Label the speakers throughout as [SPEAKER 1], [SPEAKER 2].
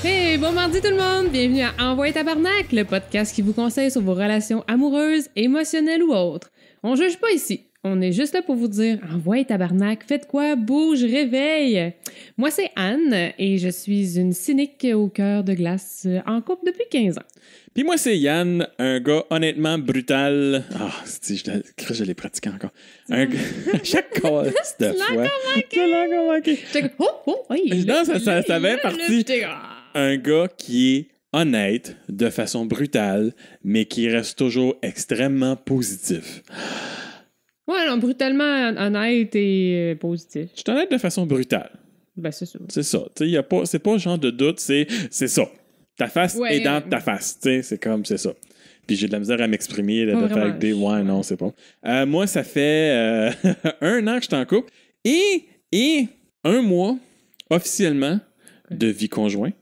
[SPEAKER 1] Hey, bon mardi tout le monde! Bienvenue à Envoyer Tabarnak, le podcast qui vous conseille sur vos relations amoureuses, émotionnelles ou autres. On juge pas ici. On est juste là pour vous dire « Envoyez tabarnak, faites quoi? Bouge, réveille! » Moi, c'est Anne et je suis une cynique au cœur de glace en couple depuis 15 ans.
[SPEAKER 2] Puis moi, c'est Yann, un gars honnêtement brutal. Ah, je l'ai pratiqué encore. Chaque cause de fois. Je l'ai encore manqué. Non, ça fait partie. Un gars qui est honnête de façon brutale, mais qui reste toujours extrêmement positif.
[SPEAKER 1] Ouais, non, brutalement honnête et positif.
[SPEAKER 2] Je suis honnête de façon brutale.
[SPEAKER 1] Ben, c'est ça.
[SPEAKER 2] C'est ça. C'est pas genre de doute, c'est ça. Ta face est dans ta face. C'est comme, c'est ça. Puis j'ai de la misère à m'exprimer, de faire avec des... Ouais, non, c'est pas. Moi, ça fait 1 an que je suis en couple et 1 mois, officiellement, de vie conjointe.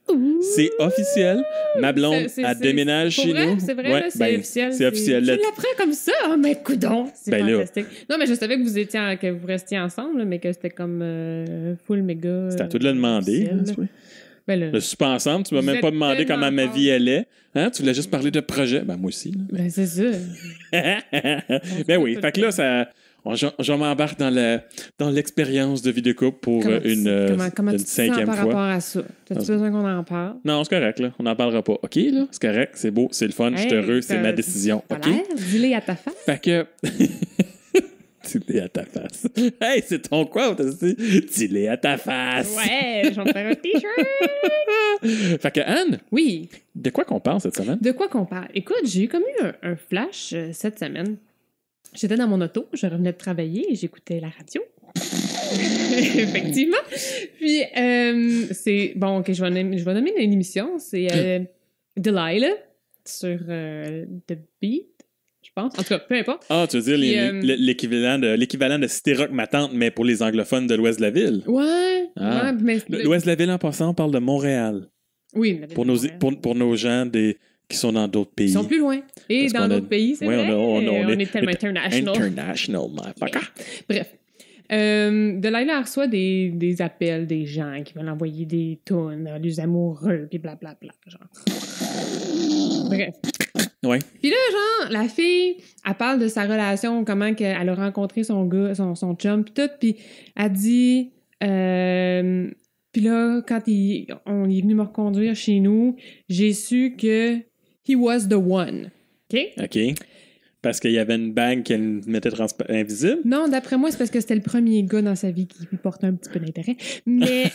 [SPEAKER 1] Ouh.
[SPEAKER 2] C'est officiel. Ma blonde, elle déménage chez nous.
[SPEAKER 1] C'est vrai,
[SPEAKER 2] ouais,
[SPEAKER 1] là, c'est officiel.
[SPEAKER 2] C'est officiel.
[SPEAKER 1] Tu l'apprends comme ça? Oh, mais coudonc! C'est fantastique.
[SPEAKER 2] Là.
[SPEAKER 1] Non, mais je savais que vous restiez ensemble, mais que c'était comme full méga.
[SPEAKER 2] C'était à toi de le demander.
[SPEAKER 1] Ben là,
[SPEAKER 2] je suis pas ensemble. Tu m'as même pas demandé comment ma vie allait. Hein? Tu voulais juste parler de projet. Ben, moi aussi. Là.
[SPEAKER 1] Ben, c'est ça.
[SPEAKER 2] Ben oui. Fait que là, ça... Je m'embarque dans l'expérience de vie de couple pour
[SPEAKER 1] comment
[SPEAKER 2] une 5e fois.
[SPEAKER 1] Par rapport à ça? T'as-tu besoin qu'on en parle?
[SPEAKER 2] Non, c'est correct, là. On n'en parlera pas. OK, là? C'est correct, c'est beau, c'est le fun, je suis heureux, c'est ma décision. OK?
[SPEAKER 1] Dis-les à ta face.
[SPEAKER 2] Fait que... Dis-les à ta face. Hey, c'est ton quote, dis-les à ta face.
[SPEAKER 1] Ouais, je vais faire un T-shirt.
[SPEAKER 2] Fait que, Anne?
[SPEAKER 1] Oui.
[SPEAKER 2] De quoi qu'on parle cette semaine?
[SPEAKER 1] De quoi qu'on parle? Écoute, j'ai eu comme eu un flash cette semaine. J'étais dans mon auto, je revenais de travailler et j'écoutais la radio. Effectivement. Puis, c'est... Bon, OK, je vais nommer une émission. C'est Delilah sur The Beat, je pense. En tout cas, peu importe.
[SPEAKER 2] Ah, tu veux dire puis, l'équivalent de Cité Rock Ma Tante, mais pour les anglophones de l'Ouest de la ville.
[SPEAKER 1] Ouais.
[SPEAKER 2] Ah.
[SPEAKER 1] Ouais, mais
[SPEAKER 2] l'Ouest de la ville, en passant, on parle de Montréal.
[SPEAKER 1] Oui.
[SPEAKER 2] Pour nos gens qui sont dans d'autres pays.
[SPEAKER 1] Ils sont plus loin. Et dans d'autres pays, c'est vrai. On est tellement international.
[SPEAKER 2] International, motherfucker.
[SPEAKER 1] Bref. Delilah reçoit des appels des gens qui veulent envoyer des tunes, des amoureux, puis blablabla, genre. Bref.
[SPEAKER 2] Ouais.
[SPEAKER 1] Puis là, genre, la fille, elle parle de sa relation, comment elle a rencontré son gars, son chum, puis tout, puis elle dit... puis là, quand on est venu me reconduire chez nous, j'ai su que he was the one. OK?
[SPEAKER 2] OK. Parce qu'il y avait une bague qu'elle mettait invisible?
[SPEAKER 1] Non, d'après moi, c'est parce que c'était le premier gars dans sa vie qui lui portait un petit peu d'intérêt. Mais...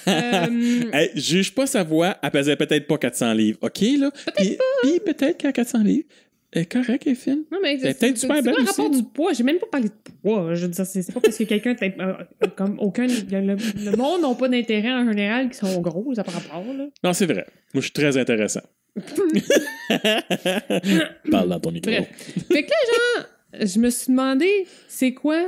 [SPEAKER 2] Hey, juge pas sa voix, elle pesait peut-être pas 400 livres. OK, là?
[SPEAKER 1] Peut-être pas.
[SPEAKER 2] Puis peut-être qu'à 400 livres, elle est correcte, elle est fine.
[SPEAKER 1] Non, mais
[SPEAKER 2] c'est peut-être super belle
[SPEAKER 1] aussi.
[SPEAKER 2] C'est
[SPEAKER 1] pas un rapport du poids. J'ai même pas parlé de poids. Je veux dire, c'est pas parce que quelqu'un... comme aucun... Le monde n'a pas d'intérêt en général qui sont gros, ça par rapport, là.
[SPEAKER 2] Non, c'est vrai. Moi, je suis très intéressant. Parle dans ton micro.
[SPEAKER 1] Bref. Fait que là, genre, je me suis demandé, c'est quoi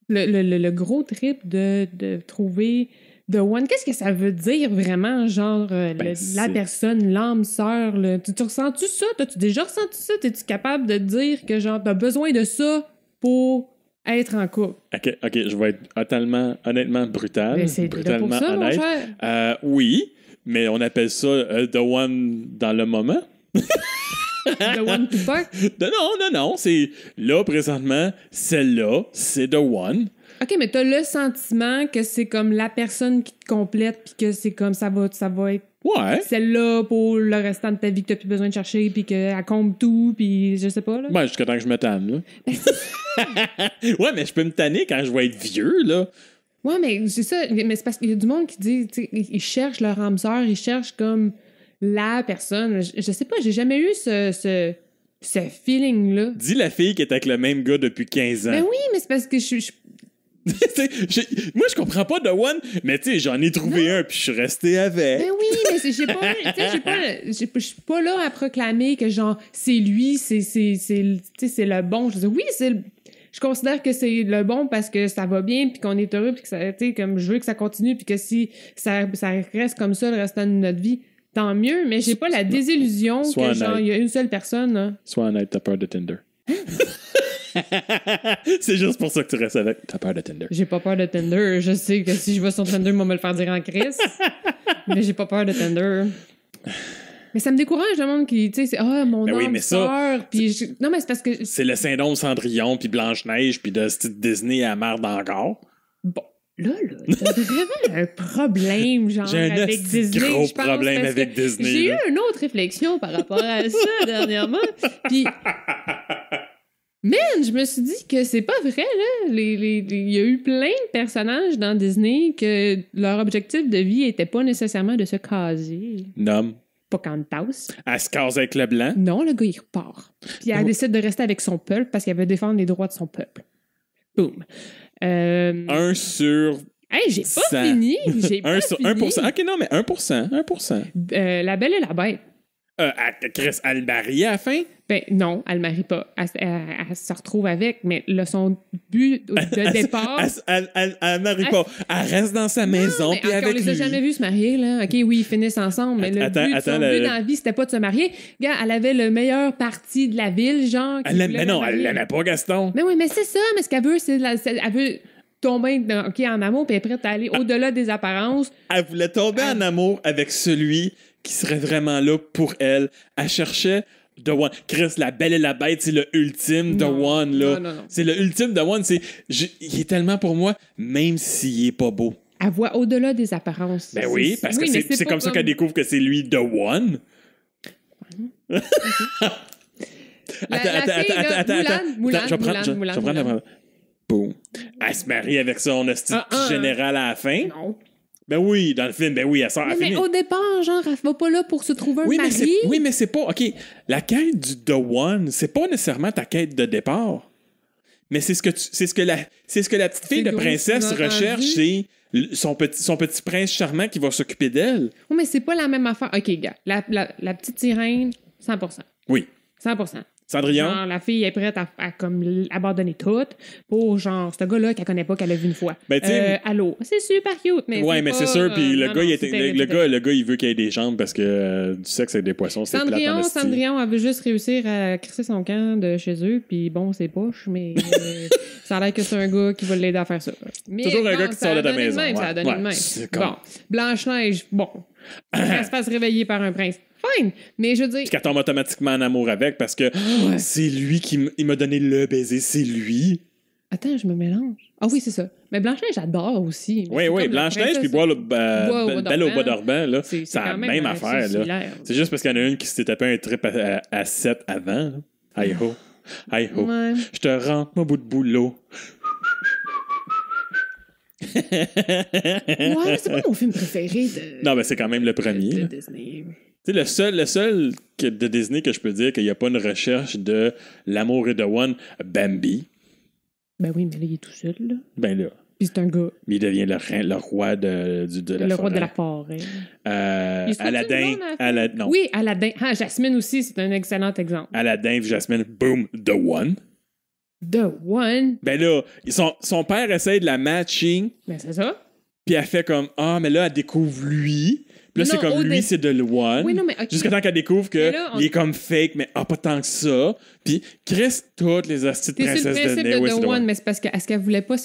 [SPEAKER 1] le gros trip de trouver The One? Qu'est-ce que ça veut dire vraiment, genre, la personne, l'âme sœur? Tu ressens-tu ça? T'as-tu déjà ressenti ça? T'es-tu capable de dire que, genre, t'as besoin de ça pour être en couple?
[SPEAKER 2] OK, je vais être honnêtement brutal.
[SPEAKER 1] Mais c'est
[SPEAKER 2] brutalement
[SPEAKER 1] pour ça,
[SPEAKER 2] honnête.
[SPEAKER 1] mon cher.
[SPEAKER 2] Oui, mais on appelle ça The One dans le moment.
[SPEAKER 1] The One to fuck?
[SPEAKER 2] Non. C'est là, présentement, celle-là, c'est The One.
[SPEAKER 1] OK, mais t'as le sentiment que c'est comme la personne qui te complète puis que c'est comme ça va être celle-là pour le restant de ta vie que t'as plus besoin de chercher puis qu'elle comble tout puis je sais pas, là.
[SPEAKER 2] Ouais, jusqu'à temps que je me tanne, là. Ouais, mais je peux me tanner quand je vais être vieux, là.
[SPEAKER 1] Ouais, mais c'est ça. Mais c'est parce qu'il y a du monde qui dit, tu sais, ils cherchent leur âme sœur, ils cherchent comme la personne. Je sais pas, j'ai jamais eu ce feeling-là.
[SPEAKER 2] Dis la fille qui est avec le même gars depuis 15 ans.
[SPEAKER 1] Ben oui, mais c'est parce que je
[SPEAKER 2] moi, je comprends pas The One, mais tu sais, j'en ai trouvé un, puis je suis resté avec.
[SPEAKER 1] Ben oui, mais je suis pas là à proclamer que, genre, c'est lui, c'est le bon. Je veux dire, oui, je considère que c'est le bon parce que ça va bien, puis qu'on est heureux, puis que ça, tu sais, comme je veux que ça continue, puis que si ça reste comme ça le restant de notre vie, tant mieux, mais j'ai pas la désillusion que, genre, il y a une seule personne, là.
[SPEAKER 2] Sois honnête, t'as peur de Tinder. C'est juste pour ça que tu restes avec. T'as peur de Tinder.
[SPEAKER 1] J'ai pas peur de Tinder. Je sais que si je vais sur Tinder, ils vont me le faire dire en crise. Mais j'ai pas peur de Tinder. Mais ça me décourage, le monde qui, tu sais, c'est « Ah, mon âme sœur », puis non, mais c'est parce que...
[SPEAKER 2] C'est le syndrome Cendrillon, puis Blanche-Neige, puis de style Disney à merde encore.
[SPEAKER 1] Bon, là, t'as vraiment un problème, genre,
[SPEAKER 2] j'ai
[SPEAKER 1] avec Disney.
[SPEAKER 2] J'ai un gros problème avec Disney.
[SPEAKER 1] J'ai eu une autre réflexion par rapport à ça dernièrement, puis... Man, je me suis dit que c'est pas vrai, là. Il y a eu plein de personnages dans Disney que leur objectif de vie était pas nécessairement de se caser.
[SPEAKER 2] Non.
[SPEAKER 1] Pas Cantas.
[SPEAKER 2] Elle se case avec le blanc.
[SPEAKER 1] Non, le gars, il repart. Puis elle décide de rester avec son peuple parce qu'elle veut défendre les droits de son peuple. Boum.
[SPEAKER 2] 1 sur...
[SPEAKER 1] Hey, j'ai pas fini. J'ai pas fini.
[SPEAKER 2] 1%. OK, non, mais 1%.
[SPEAKER 1] La Belle et la Bête.
[SPEAKER 2] Chris, elle marie à la fin?
[SPEAKER 1] Ben non, elle ne marie pas. Elle se retrouve avec, mais son but de départ...
[SPEAKER 2] Elle marie pas. Elle reste dans sa maison, puis avec lui.
[SPEAKER 1] On les a jamais vus se marier, là. OK, oui, ils finissent ensemble, mais son but dans la vie, c'était pas de se marier. Regarde, elle avait le meilleur parti de la ville, genre...
[SPEAKER 2] Mais non, elle l'aimait pas, Gaston.
[SPEAKER 1] Mais oui, mais c'est ça. Mais ce qu'elle veut, elle veut tomber en amour, puis elle est prête à aller au-delà des apparences.
[SPEAKER 2] Elle voulait tomber en amour avec celui qui serait vraiment là pour elle. Elle cherchait The One. Chris, la Belle et la Bête, c'est le ultime The One, là.
[SPEAKER 1] Non.
[SPEAKER 2] C'est le ultime The One. Il est tellement pour moi, même s'il est pas beau.
[SPEAKER 1] Elle voit au-delà des apparences.
[SPEAKER 2] Ben oui, parce que c'est comme ça qu'elle découvre que c'est lui The One. Attends.
[SPEAKER 1] Moulin.
[SPEAKER 2] Je vais prendre. Boum. Elle se marie avec son petit général à la fin.
[SPEAKER 1] Non.
[SPEAKER 2] Ben oui, dans le film, ben oui, elle sort à
[SPEAKER 1] mais au départ, genre, elle va pas là pour se trouver un mari.
[SPEAKER 2] Mais c'est pas... OK, la quête du The One, c'est pas nécessairement ta quête de départ. Mais c'est ce que la petite fille de princesse recherche, c'est son petit prince charmant qui va s'occuper d'elle.
[SPEAKER 1] Oui, mais c'est pas la même affaire. OK, gars, la petite sirène, 100%.
[SPEAKER 2] Oui.
[SPEAKER 1] 100%.
[SPEAKER 2] Cendrillon.
[SPEAKER 1] Genre, la fille est prête à comme abandonner tout pour, genre, ce gars-là qu'elle connaît pas, qu'elle a vu une fois.
[SPEAKER 2] Ben,
[SPEAKER 1] allô. C'est super cute, mais
[SPEAKER 2] ouais, mais c'est sûr, puis le gars, il veut qu'il ait des jambes parce que du sexe avec des poissons, c'est plate en esti.
[SPEAKER 1] Cendrillon, elle veut juste réussir à crisser son camp de chez eux, puis bon, c'est poche, mais ça a l'air que c'est un gars qui va l'aider à faire ça. Mais,
[SPEAKER 2] toujours un gars qui sort de ta maison.
[SPEAKER 1] Ça a donné de même. Bon, Blanche-Neige, bon. Elle se fasse réveiller par un prince. Fine, mais je veux dire...
[SPEAKER 2] Puis qu'elle tombe automatiquement en amour avec parce que c'est lui qui m'a donné le baiser, c'est lui.
[SPEAKER 1] Attends, je me mélange. Ah oui, c'est ça. Mais Blanche-Neige, j'adore aussi.
[SPEAKER 2] Oui, Blanche-Neige puis Belle au bois dormant, là, c'est la même affaire. Là. C'est juste parce qu'il y en a une qui s'était tapé un trip à 7 avant. Hi-ho. Ouais. Je te rends mon bout de boulot.
[SPEAKER 1] Ouais, c'est pas mon film préféré de...
[SPEAKER 2] Non, mais c'est quand même le premier.
[SPEAKER 1] De Disney.
[SPEAKER 2] Tu sais, le seul de Disney que je peux dire qu'il n'y a pas une recherche de l'amour et de One, Bambi.
[SPEAKER 1] Ben oui, mais là, il est tout seul, là.
[SPEAKER 2] Ben là.
[SPEAKER 1] Puis c'est un gars.
[SPEAKER 2] Mais il devient le roi de la forêt.
[SPEAKER 1] Le roi de la forêt.
[SPEAKER 2] Aladdin. Non.
[SPEAKER 1] Oui, Aladdin. Ah, Jasmine aussi, c'est un excellent exemple.
[SPEAKER 2] Aladdin, Jasmine, boom, The One.
[SPEAKER 1] The One?
[SPEAKER 2] Ben là, son père essaie de la matching.
[SPEAKER 1] Ben c'est ça.
[SPEAKER 2] Puis elle fait comme, mais là, elle découvre lui. Puis là, c'est comme lui, c'est The One.
[SPEAKER 1] Oui, non, mais okay.
[SPEAKER 2] Jusqu'à temps qu'elle découvre qu'il est comme fake, mais pas tant que ça. Puis Chris, toutes les astuces de princesse de
[SPEAKER 1] c'est le principe de The One, mais c'est parce que ce qu'elle voulait pas,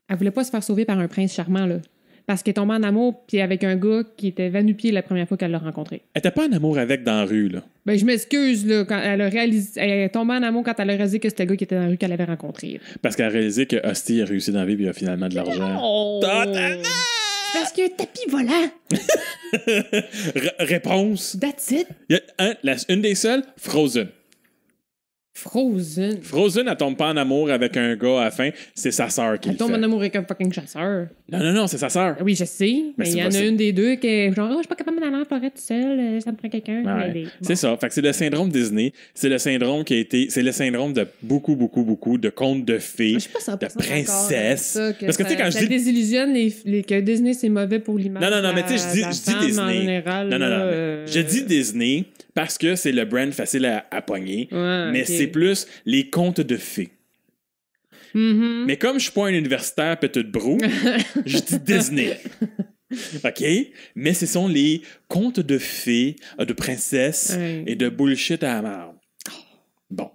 [SPEAKER 1] elle voulait pas se faire sauver par un prince charmant, là. Parce qu'elle est tombée en amour puis avec un gars qui était va-nu-pied la première fois qu'elle l'a rencontré.
[SPEAKER 2] Elle était pas en amour avec dans la rue, là.
[SPEAKER 1] Ben, je m'excuse, là. Quand elle est tombée en amour quand elle a réalisé que c'était le gars qui était dans la rue qu'elle avait rencontré.
[SPEAKER 2] Parce qu'elle a réalisé que Hostie a réussi dans la vie puis il a finalement de l'argent.
[SPEAKER 1] Oh! Totalement! Parce qu'il y a un tapis volant.
[SPEAKER 2] Réponse.
[SPEAKER 1] That's it.
[SPEAKER 2] Il y a une des seules, Frozen.
[SPEAKER 1] Frozen,
[SPEAKER 2] elle tombe pas en amour avec un gars à la fin. C'est sa sœur qui le fait.
[SPEAKER 1] Elle tombe en amour avec un fucking chasseur.
[SPEAKER 2] Non, c'est sa sœur.
[SPEAKER 1] Oui, je sais. Mais il y en a une des deux qui est genre, je suis pas capable d'aller en forêt toute seule, ça me prend quelqu'un.
[SPEAKER 2] Ouais. C'est ça. Fait que c'est le syndrome Disney. C'est le syndrome c'est le syndrome de beaucoup de contes de fées, de princesses.
[SPEAKER 1] Parce que tu sais, quand je dis. Ça désillusionne que Disney, c'est mauvais pour l'image.
[SPEAKER 2] Non, mais tu sais, je dis Disney.
[SPEAKER 1] En général,
[SPEAKER 2] non. Je dis Disney parce que c'est le brand facile à pogner. Ouais, mais c'est plus les contes de fées.
[SPEAKER 1] Mm-hmm.
[SPEAKER 2] Mais comme je suis pas un universitaire petite brou, je dis Disney. OK? Mais ce sont les contes de fées, de princesses et de bullshit à la marde. Bon.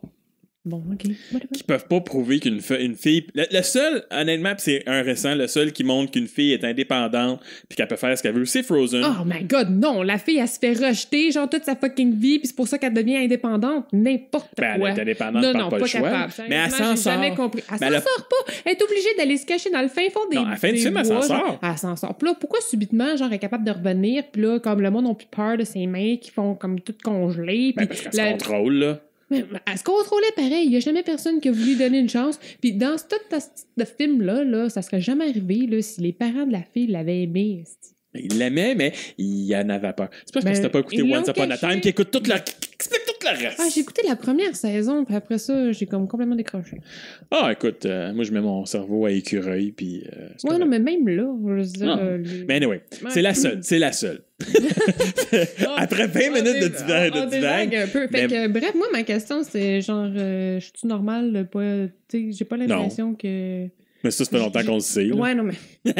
[SPEAKER 1] Bon, OK.
[SPEAKER 2] Qui peuvent pas prouver qu'une fille... Le seul, honnêtement, pis c'est un récent, le seul qui montre qu'une fille est indépendante puis qu'elle peut faire ce qu'elle veut, c'est Frozen.
[SPEAKER 1] Oh my God, non! La fille, elle se fait rejeter, genre, toute sa fucking vie, puis c'est pour ça qu'elle devient indépendante. N'importe quoi.
[SPEAKER 2] Elle est indépendante,
[SPEAKER 1] non,
[SPEAKER 2] pas le choix.
[SPEAKER 1] capable.
[SPEAKER 2] Mais elle s'en sort.
[SPEAKER 1] Jamais compris. Elle s'en sort pas. Elle est obligée d'aller se cacher dans le fin fond des...
[SPEAKER 2] Non, à la fin du film, elle s'en sort.
[SPEAKER 1] Elle s'en sort. Puis là, pourquoi subitement, genre, elle est capable de revenir, puis là, comme le monde n'a plus peur de ses mains qui font comme tout congelé.
[SPEAKER 2] Parce qu'elle se contrôle, là.
[SPEAKER 1] Mais elle se contrôlait pareil. Il n'y a jamais personne qui a voulu donner une chance. Puis dans ce film-là, là, ça serait jamais arrivé là, si les parents de la fille l'avaient aimé.
[SPEAKER 2] Il l'aimait, mais il en avait peur. C'est pas parce que t'as pas écouté Once Upon a Time qui explique tout le reste.
[SPEAKER 1] Ah, j'ai écouté la première saison, puis après ça, j'ai comme complètement décroché.
[SPEAKER 2] Ah, écoute, moi, je mets mon cerveau à écureuil, puis...
[SPEAKER 1] ouais, non, mais même là, je veux dire...
[SPEAKER 2] Mais anyway, c'est la seule. Après 20 minutes de divague.
[SPEAKER 1] Un peu. Fait que, bref, moi, ma question, c'est genre, je suis-tu normale? J'ai pas l'impression que...
[SPEAKER 2] Mais ça fait longtemps qu'on le sait. Là.
[SPEAKER 1] Ouais, non, mais... j'ai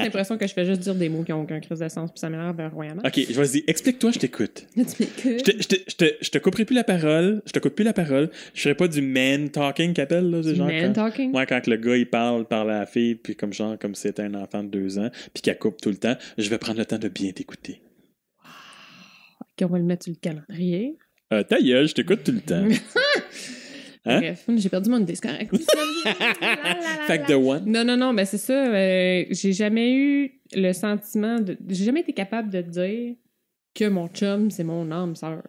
[SPEAKER 1] l'impression que je fais juste dire des mots qui ont aucun crise de sens, puis ça m'énerve royalement.
[SPEAKER 2] OK, vas-y, explique-toi, je t'écoute.
[SPEAKER 1] Tu m'écoutes?
[SPEAKER 2] Je te couperai plus la parole. Je te coupe plus la parole. Je ferai pas du man talking qu'appelle, là.
[SPEAKER 1] Du man talking?
[SPEAKER 2] Ouais, quand le gars, il parle à la fille, puis comme c'était un enfant de 2 ans, puis qu'elle coupe tout le temps, je vais prendre le temps de bien t'écouter.
[SPEAKER 1] OK, on va le mettre sur le calendrier.
[SPEAKER 2] Ta gueule, je t'écoute tout le temps.
[SPEAKER 1] Hein? Bref, j'ai perdu mon idée, c'est correct.
[SPEAKER 2] Fait que The One.
[SPEAKER 1] Non, ben c'est ça. J'ai jamais eu le sentiment de... J'ai jamais été capable de dire que mon chum, c'est mon âme sœur.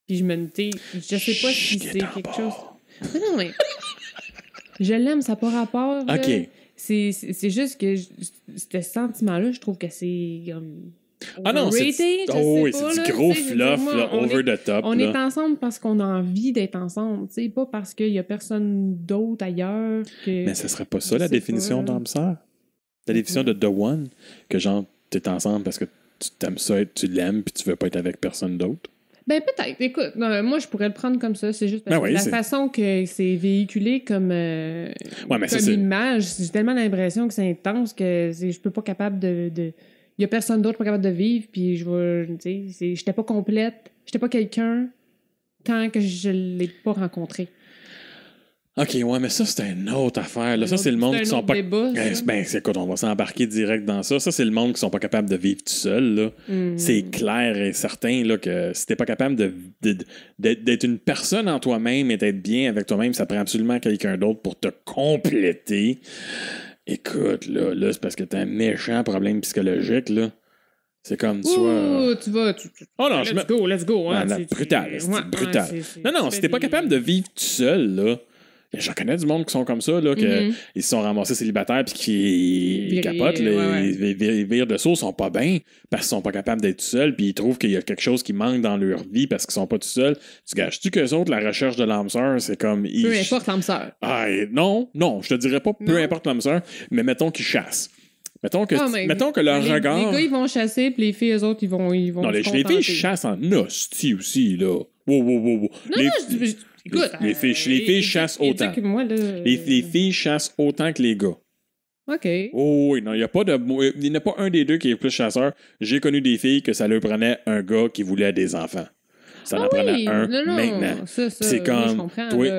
[SPEAKER 1] Puis je me dis, je sais pas si c'est quelque chose... Non, mais... je l'aime, ça n'a pas rapport.
[SPEAKER 2] OK.
[SPEAKER 1] C'est juste que ce sentiment-là, je trouve que c'est...
[SPEAKER 2] Ah non, c'est du gros fluff, là, over the top.
[SPEAKER 1] On est ensemble parce qu'on a envie d'être ensemble, tu sais, pas parce qu'il y a personne d'autre ailleurs que...
[SPEAKER 2] Mais ce serait pas ça, la définition d'âme sœur? La définition de The One? Que genre, t'es ensemble parce que tu t'aimes ça, tu l'aimes, puis tu veux pas être avec personne d'autre?
[SPEAKER 1] Ben peut-être. Écoute, moi, je pourrais le prendre comme ça. C'est juste parce que la façon que c'est véhiculé comme image, j'ai tellement l'impression que c'est intense que je peux pas capable de... Il y a personne d'autre pas capable de vivre, puis j'étais pas complète, j'étais pas quelqu'un tant que je l'ai pas rencontré.
[SPEAKER 2] OK, ouais, mais ça, c'est une autre affaire. Là. Ça, c'est le monde qui sont pas... écoute, on va s'embarquer direct dans ça. Ça, c'est le monde qui sont pas capables de vivre tout seul. Là. C'est clair et certain là, que si t'es pas capable d'être une personne en toi-même et d'être bien avec toi-même, ça prend absolument quelqu'un d'autre pour te compléter. Écoute, là c'est parce que t'as un méchant problème psychologique, là. C'est comme soit...
[SPEAKER 1] tu vas...
[SPEAKER 2] Oh non,
[SPEAKER 1] let's go. Hein,
[SPEAKER 2] brutal, c'est brutal. Non, si t'es pas capable de vivre tout seul, là... J'en connais du monde qui sont comme ça, là, ils se sont ramassés célibataires puis qui capotent, ils virent de saut, ils sont pas bien parce qu'ils sont pas capables d'être tout seuls puis ils trouvent qu'il y a quelque chose qui manque dans leur vie parce qu'ils sont pas tout seuls. Tu gages-tu qu'eux autres, la recherche de l'âme sœur, c'est comme...
[SPEAKER 1] Peu importe l'âme sœur.
[SPEAKER 2] Ah, non, je te dirais pas peu importe l'âme sœur, mais mettons qu'ils chassent. Mettons que leur regard...
[SPEAKER 1] Les gars, ils vont chasser puis les filles, eux autres, ils vont
[SPEAKER 2] non, les filles chassent en hostie aussi, là. Wow.
[SPEAKER 1] Écoute,
[SPEAKER 2] les filles chassent autant. Les filles chassent autant que les gars.
[SPEAKER 1] OK.
[SPEAKER 2] Oh oui, non, il n'y a pas un des deux qui est plus chasseur. J'ai connu des filles que ça leur prenait un gars qui voulait des enfants. Ça en prenait un maintenant. C'est comme...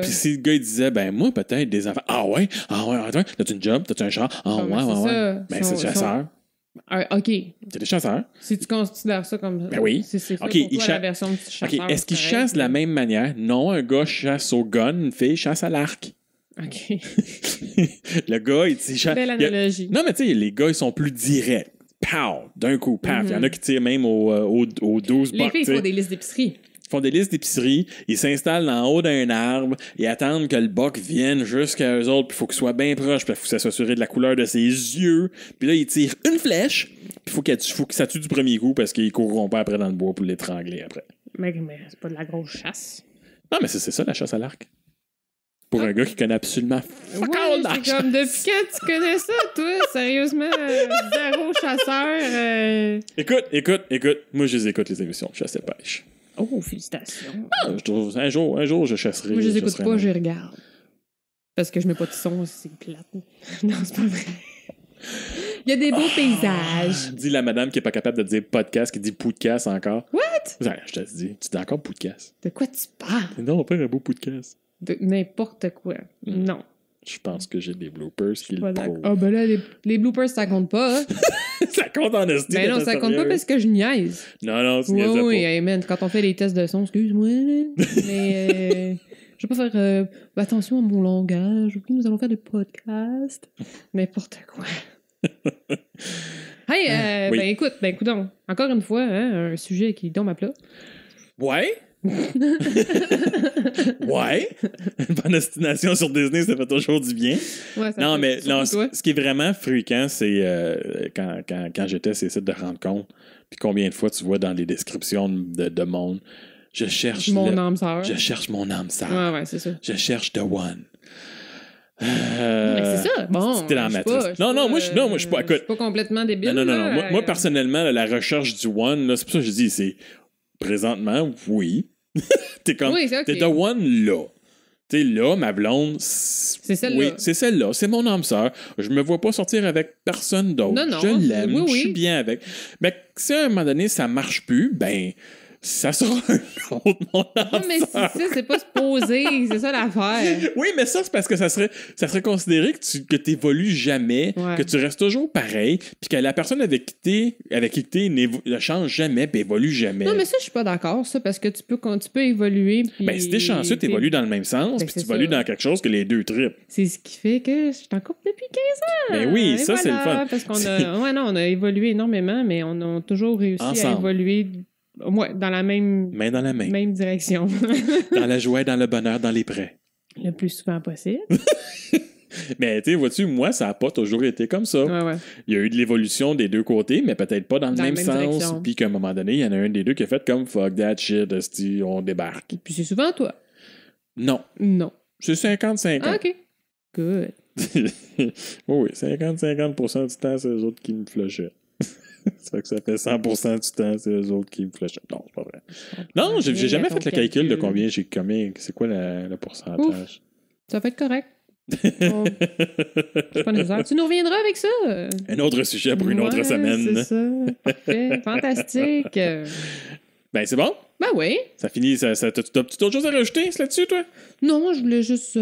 [SPEAKER 2] Puis si le gars il disait, ben moi peut-être des enfants. Ah ouais, attends, t'as-tu une job, t'as-tu un char? Ah ouais. Ben c'est chasseur.
[SPEAKER 1] OK.
[SPEAKER 2] C'est des chasseurs.
[SPEAKER 1] Si tu considères ça comme...
[SPEAKER 2] Ben oui.
[SPEAKER 1] C'est
[SPEAKER 2] OK,
[SPEAKER 1] la version de chasseur.
[SPEAKER 2] OK, est-ce qu'ils chassent de la même manière? Non, un gars chasse au gun, une fille chasse à l'arc.
[SPEAKER 1] OK.
[SPEAKER 2] Le gars, il chasse...
[SPEAKER 1] Belle analogie.
[SPEAKER 2] Non, mais tu sais, les gars, ils sont plus directs. Pow! D'un coup, paf. Il y en a qui tirent même aux 12 bucks.
[SPEAKER 1] Les filles font des listes d'épicerie.
[SPEAKER 2] Ils font des listes d'épicerie, ils s'installent en haut d'un arbre et attendent que le buck vienne jusqu'à eux autres, puis il faut qu'il soit bien proche, puis il faut s'assurer de la couleur de ses yeux. Puis là, ils tirent une flèche, puis il faut que ça tue du premier coup parce qu'ils courront pas après dans le bois pour l'étrangler après.
[SPEAKER 1] Mais c'est pas de la grosse chasse.
[SPEAKER 2] Non, mais c'est ça, la chasse à l'arc. Pour un gars qui connaît absolument fuck all l'arc.
[SPEAKER 1] C'est comme, depuis quand tu connais ça, toi? Sérieusement, zéro chasseur.
[SPEAKER 2] Écoute. Moi, je les écoute, les émissions de chasse et pêche.
[SPEAKER 1] Oh, félicitations.
[SPEAKER 2] Un jour, je chasserai.
[SPEAKER 1] Moi, je les écoute pas, je les regarde. Parce que je mets pas de son, c'est plate. Non, c'est pas vrai. Il y a des beaux paysages.
[SPEAKER 2] Dis la madame qui est pas capable de dire podcast, qui dit podcast encore.
[SPEAKER 1] What?
[SPEAKER 2] Ouais, je te dis, tu dis encore podcast.
[SPEAKER 1] De quoi tu parles?
[SPEAKER 2] Non, on fait un beau podcast.
[SPEAKER 1] de n'importe quoi. Non.
[SPEAKER 2] Je pense que j'ai des bloopers qui le prouvent.
[SPEAKER 1] Ah, ben là, les bloopers, ça compte pas. Hein?
[SPEAKER 2] Ça compte en esti.
[SPEAKER 1] Ben non, ça compte pas parce que je niaise.
[SPEAKER 2] Non, c'est niaise
[SPEAKER 1] Oui,
[SPEAKER 2] pas.
[SPEAKER 1] hey, man, quand on fait les tests de son, excuse-moi, là, mais je vais pas faire attention à mon langage. Oui, nous allons faire des podcasts. N'importe quoi. Hey,
[SPEAKER 2] oui.
[SPEAKER 1] ben écoute donc. Encore une fois, hein, un sujet qui tombe à plat.
[SPEAKER 2] Ouais. Ouais. Une bonne destination sur Disney, ça fait toujours du bien.
[SPEAKER 1] Ouais,
[SPEAKER 2] non, mais non, ce qui est vraiment fréquent, c'est quand j'étais sur ces sites de rencontres, puis combien de fois tu vois dans les descriptions de monde, je cherche
[SPEAKER 1] mon âme sœur.
[SPEAKER 2] Je cherche mon âme sœur.
[SPEAKER 1] Ouais, c'est ça.
[SPEAKER 2] Je cherche The One.
[SPEAKER 1] Mais c'est ça. Bon.
[SPEAKER 2] C'était dans ma tête. Non, moi, je suis pas.
[SPEAKER 1] Je suis pas complètement débile.
[SPEAKER 2] Non. Moi, personnellement, la recherche du One, là, c'est pour ça que je dis, c'est présentement, oui. T'es comme.
[SPEAKER 1] Oui, c'est okay.
[SPEAKER 2] T'es The One là. T'es là, ma blonde.
[SPEAKER 1] C'est celle-là.
[SPEAKER 2] Oui, c'est celle-là. C'est mon âme sœur. Je me vois pas sortir avec personne d'autre.
[SPEAKER 1] Non.
[SPEAKER 2] Je l'aime. Je suis bien avec. Mais si à un moment donné, ça marche plus, ben. Ça sera un autre, mon âme
[SPEAKER 1] non, mais c'est pas se poser, c'est ça l'affaire.
[SPEAKER 2] Oui, mais ça, c'est parce que ça serait considéré que tu évolues jamais, que tu restes toujours pareil, puis que la personne avec qui t'es ne change jamais, puis évolue jamais.
[SPEAKER 1] Non, mais ça, je suis pas d'accord, ça, parce que tu peux évoluer. Puis
[SPEAKER 2] ben, si t'es chanceux, t'évolues dans le même sens, puis tu évolues dans quelque chose que les deux trippent.
[SPEAKER 1] C'est ce qui fait que je suis en couple depuis 15 ans.
[SPEAKER 2] Ben oui, ça, c'est le fun.
[SPEAKER 1] Parce qu'on on a évolué énormément, mais on a toujours réussi à évoluer. Ouais, dans la même...
[SPEAKER 2] Main dans la main.
[SPEAKER 1] Même direction.
[SPEAKER 2] Dans la joie, dans le bonheur, dans les prêts.
[SPEAKER 1] Le plus souvent possible.
[SPEAKER 2] Mais tu sais, vois-tu, moi, ça n'a pas toujours été comme ça.
[SPEAKER 1] Ouais.
[SPEAKER 2] Il y a eu de l'évolution des deux côtés, mais peut-être pas dans le même sens. Puis qu'à un moment donné, il y en a un des deux qui a fait comme « fuck that shit, esti, on débarque ».
[SPEAKER 1] Puis c'est souvent toi.
[SPEAKER 2] Non. C'est 50-50.
[SPEAKER 1] Ah, OK. Good.
[SPEAKER 2] Oui, 50-50% du temps, c'est eux autres qui me flushaient. Ça fait que ça fait 100% du temps, c'est eux autres qui me flushaient. Non, c'est pas vrai. Non, j'ai jamais fait le calcul de combien c'est quoi le pourcentage.
[SPEAKER 1] Ouf, ça va être correct. Oh. C'est pas nécessaire. Tu nous reviendras avec ça.
[SPEAKER 2] Un autre sujet pour une autre semaine.
[SPEAKER 1] C'est ça. Parfait. Fantastique.
[SPEAKER 2] Ben, c'est bon?
[SPEAKER 1] Ben oui.
[SPEAKER 2] Ça finit. T'as-tu d'autres choses à rajouter là-dessus, toi?
[SPEAKER 1] Non, moi, je voulais juste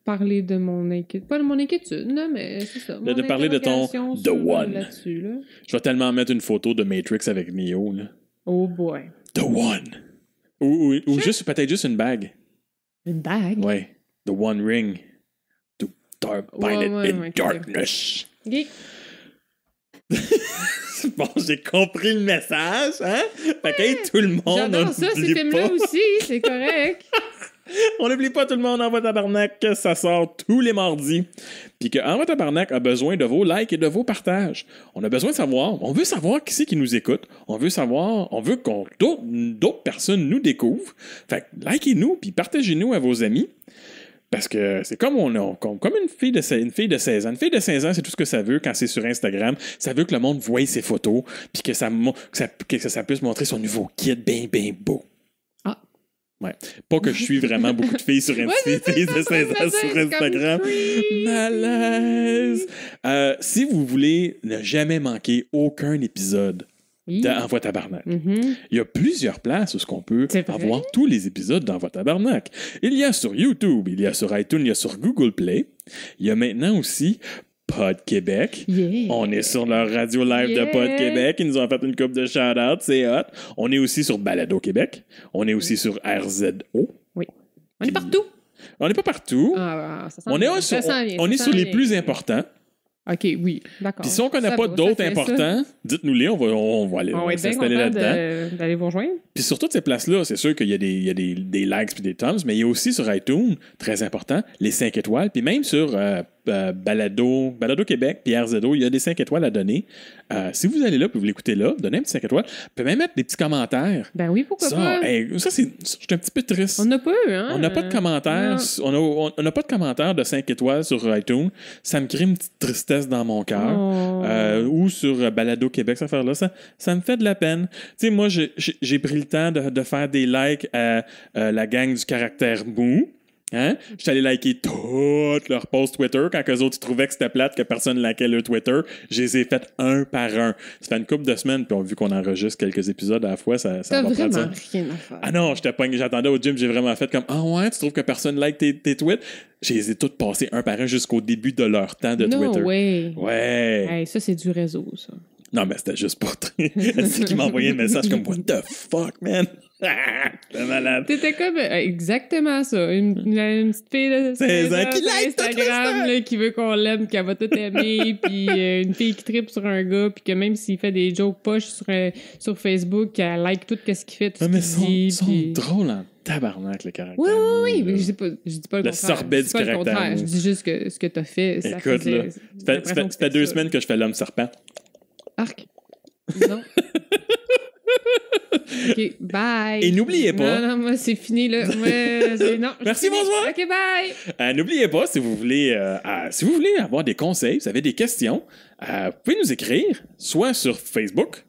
[SPEAKER 1] parler de mon inquiétude. Pas de mon inquiétude, là, mais c'est ça.
[SPEAKER 2] De parler de ton The One.
[SPEAKER 1] Là.
[SPEAKER 2] Je vais tellement mettre une photo de Matrix avec Neo, là.
[SPEAKER 1] Oh boy.
[SPEAKER 2] The One. Ou juste, peut-être juste une bague.
[SPEAKER 1] Une bague?
[SPEAKER 2] Ouais. The One Ring. To bind it in darkness.
[SPEAKER 1] Okay.
[SPEAKER 2] Bon, j'ai compris le message, hein? Fait que tout le monde.
[SPEAKER 1] J'adore ça, ces films-là aussi, c'est correct.
[SPEAKER 2] On n'oublie pas, tout le monde, Envoie Tabarnak, que ça sort tous les mardis. Puis que Envoie Tabarnak a besoin de vos likes et de vos partages. On a besoin de savoir, on veut savoir qui c'est qui nous écoute. On veut que d'autres personnes nous découvrent. Fait que likez-nous, puis partagez-nous à vos amis. Parce que c'est comme une fille de 16 ans. Une fille de 16 ans, c'est tout ce que ça veut quand c'est sur Instagram. Ça veut que le monde voie ses photos, puis que ça puisse montrer son nouveau kit bien beau. Ouais. Pas que je suis vraiment beaucoup de filles sur filles de 16 ans sur Instagram. Malaise! Si vous voulez ne jamais manquer aucun épisode d'Envoie Tabarnak, il y a plusieurs places où on peut avoir tous les épisodes d'Envoie Tabarnak. Il y a sur YouTube, il y a sur iTunes, il y a sur Google Play. Il y a maintenant aussi Pod Québec.
[SPEAKER 1] Yeah.
[SPEAKER 2] On est sur leur radio live de Pod Québec. Ils nous ont fait une couple de shout-out. C'est hot. On est aussi sur Balado Québec. On est aussi sur RZO.
[SPEAKER 1] Oui. On est partout.
[SPEAKER 2] On n'est pas partout. On est sur les plus importants.
[SPEAKER 1] OK, oui, d'accord.
[SPEAKER 2] Puis si on ne connaît pas d'autres importants, dites-nous-les, on va aller s'installer là-dedans.
[SPEAKER 1] D'aller vous rejoindre.
[SPEAKER 2] Puis sur toutes ces places-là, c'est sûr qu'il y a des likes puis des thumbs, mais il y a aussi sur iTunes, très important, les 5 étoiles. Puis même sur Balado Québec puis RZO, il y a des 5 étoiles à donner. Si vous allez là puis vous l'écoutez là, donnez un petit 5 étoiles. Vous pouvez même mettre des petits commentaires.
[SPEAKER 1] Ben oui, pourquoi pas?
[SPEAKER 2] Je suis un petit peu triste.
[SPEAKER 1] On n'a pas eu, hein?
[SPEAKER 2] On n'a pas de commentaires. On n'a pas de commentaires de 5 étoiles sur iTunes. Ça me crée une petite tristesse dans mon cœur. Ou sur Balado Québec, cette affaire-là. Ça me fait de la peine. Tu sais, moi, j'ai pris le temps de faire des likes à la gang du caractère mou. Hein? Je suis allé liker toutes leurs posts Twitter quand eux autres ils trouvaient que c'était plate, que personne likait leur Twitter. Je les ai fait un par un. Ça fait une couple de semaines, puis vu qu'on enregistre quelques épisodes à la fois, ça
[SPEAKER 1] T'as
[SPEAKER 2] va prendre ça.
[SPEAKER 1] vraiment rien à faire.
[SPEAKER 2] Ah non, j'attendais au gym, j'ai vraiment fait comme ah ouais, tu trouves que personne like tes tweets? Je les ai toutes passés un par un jusqu'au début de leur temps de Twitter.
[SPEAKER 1] Ouais.
[SPEAKER 2] Ouais.
[SPEAKER 1] Hey, ça, c'est du réseau, ça.
[SPEAKER 2] Non, mais c'était juste pas très. C'est qui m'a envoyé un message comme what the fuck, man? T'es malade.
[SPEAKER 1] T'étais comme exactement ça. Une petite fille de
[SPEAKER 2] 16 ans qui
[SPEAKER 1] sur
[SPEAKER 2] like
[SPEAKER 1] Instagram là, qui veut qu'on l'aime, qu'elle va tout aimer, puis une fille qui tripe sur un gars, puis que même s'il fait des jokes poches sur Facebook, elle like tout ce qu'il fait, tout ce qu'il dit.
[SPEAKER 2] Ils sont drôles en tabarnak, le caractère.
[SPEAKER 1] Oui, mais je dis pas le contraire.
[SPEAKER 2] Le sorbet du caractère.
[SPEAKER 1] Je dis juste que ce que t'as fait, ça
[SPEAKER 2] écoute, là, ça fait 2 semaines que je fais l'homme serpent.
[SPEAKER 1] Arc. Non. OK, bye.
[SPEAKER 2] Et n'oubliez pas...
[SPEAKER 1] Non, moi, c'est fini, là. Non,
[SPEAKER 2] merci, bonsoir.
[SPEAKER 1] OK, bye.
[SPEAKER 2] N'oubliez pas, si vous voulez avoir des conseils, vous avez des questions, vous pouvez nous écrire, soit sur Facebook,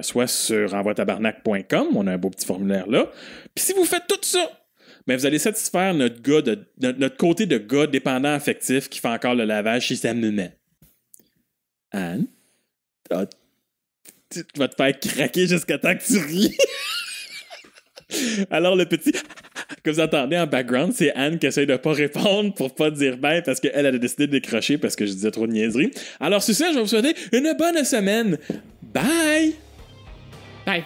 [SPEAKER 2] soit sur envoitabarnak.com. On a un beau petit formulaire là. Puis si vous faites tout ça, ben vous allez satisfaire notre côté de gars dépendant affectif qui fait encore le lavage chez sa maman. Anne? Tu vas te faire craquer jusqu'à temps que tu ris. Alors, le petit que vous entendez en background, c'est Anne qui essaie de pas répondre pour pas dire ben parce qu'elle a décidé de décrocher parce que je disais trop de niaiseries. Alors, sur ça, je vais vous souhaiter une bonne semaine. Bye!
[SPEAKER 1] Bye!